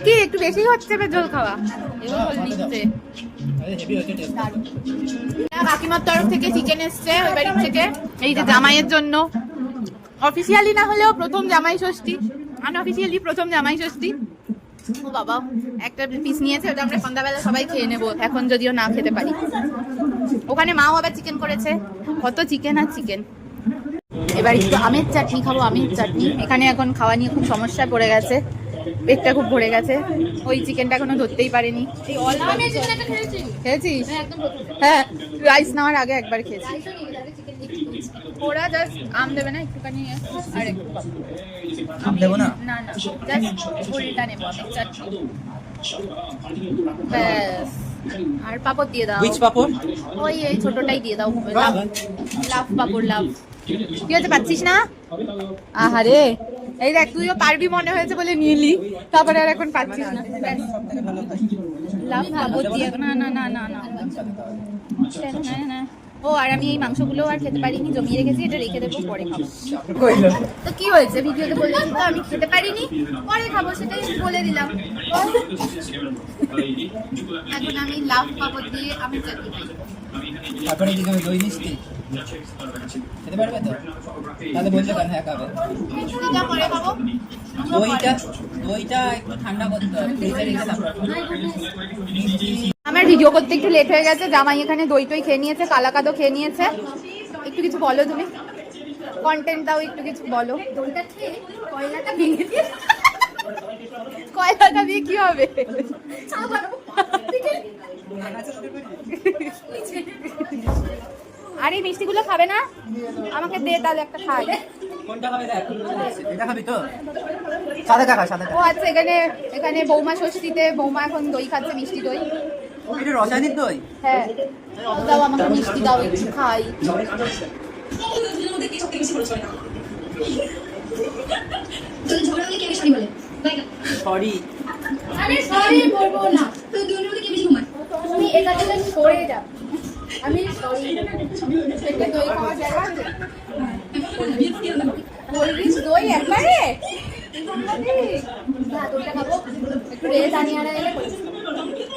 কি একটু বেশি হচ্ছে জল খাওয়া কাকিমার তরফ থেকে চিকেন এসছে ওই বাড়ির থেকে, এই যে জামাইয়ের জন্য। অফিসিয়ালি না হলেও প্রথম জামাই ষষ্ঠী, আনঅফিসিয়ালি প্রথম জামাই ষষ্ঠী। ও বাবা একটা পিস নিয়েছে, ওটা আমরা সন্ধ্যাবেলা সবাই খেয়ে নেবো এখন, যদিও না খেতে পারি। ওখানে মাও আবার চিকেন করেছে, কত চিকেন আর চিকেন। এবার একটু আমের চাটনি খাবো, আমের চাটনি। এখানে এখন খাওয়া নিয়ে খুব সমস্যায় পড়ে গেছে, পেটটা খুব ভরে গেছে। ওই চিকেনটা এখনো ধরতেই পারেনি। খেয়েছিস? হ্যাঁ, রাইস নেওয়ার আগে একবার খেয়েছি। ওরা জাস্ট আম দেবে না একটুখানি, আর একটু আম দেবো না, না না জাস্ট ওলটা নেবো আমের চাটনি ব্যাস। আর পাপড় দিয়ে দাও। হুইচ পাপড়? ওই এই ছোটটাই দিয়ে দাও, লাভ পাপড় লাভ। ঠিক আছে, পাচ্ছিস না? আহারে এই দেখ, তুইও পারবি মনে হয়েছে বলে নিলি, তারপরে আর এখন পাচ্ছিস না। লাভ পাপড় দিয়ে, না না না না না না। ও আর আমি এই মাংসগুলো আর খেতে পারিনি, জমিয়ে রেখেছি, এটা রেখে দেবো, পরে খাবো। তো কি হয়েছে, ভিডিওতে বললাম তো আমি খেতে পারিনি, পরে খাবো, সেটাই বলে দিলাম। এখন আমি লাভ পাপড় দিয়ে আমি চাটনি খাই। তারপরে কি দই মিষ্টি খেতে পারবে তো? তাহলে বলতে কেন হ্যাঁ খাবে? মিষ্টিটা পরে খাবো। দইটা একটু ঠান্ডা করতে হবে, ফ্রিজে রেখে তারপর। আমার ভিডিও করতে একটু লেট হয়ে গেছে, জামাই এখানে দই টই খেয়ে নিয়েছে, কালাকাদও খেয়ে নিয়েছে। একটু কিছু বলো তুমি, কন্টেন্ট দাও, একটু কিছু বলো। দইটা খেয়ে কয়লাটা ভেঙে দিয়ে, কয়লাটা দিয়ে কি হবে? আরে মিষ্টিগুলো খাবে না? আমাকে দে তাহলে একটা খাই। কোনটা খাবে দেখ? এটা খাবি তো? সাদা কাকা, সাদা ও আচ্ছা, এখানে বৌমা ষষ্ঠীতে বৌমা এখন দই খাচ্ছে, মিষ্টি দই। ও এটা রাসায়নিক দই? হ্যাঁ দাও, আমাকে মিষ্টি দাও, একটু খাই। সরি, আরে সরি বলবো না, তুমি এটা থেকে সরে যাও। আমি সরি, এটা দই খাওয়ার জায়গা আছে? বলবিস দই একবারে? দইটা খাবো, একটু রেস্ট আনিয়ে আনা গেলে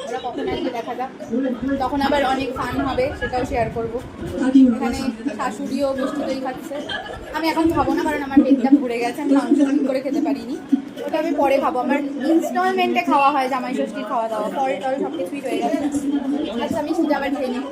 ওরা কখন আসবে দেখা যাক, তখন আবার অনেক ফান হবে, সেটাও শেয়ার করবো। এখানে শাশুড়িও মিষ্টি দই খাচ্ছে, আমি এখন খাবো না কারণ আমার পেটটা ভরে গেছে, আমি মাংস ঠিক করে খেতে পারিনি, ওটা আমি পরে খাবো। আমার ইনস্টলমেন্টে খাওয়া হয় জামাই ষষ্ঠীর খাওয়া দাওয়া, পরে টরে সব কিছুই হয়ে গেছে। আচ্ছা আমি শুধু আবার খেয়ে নিই।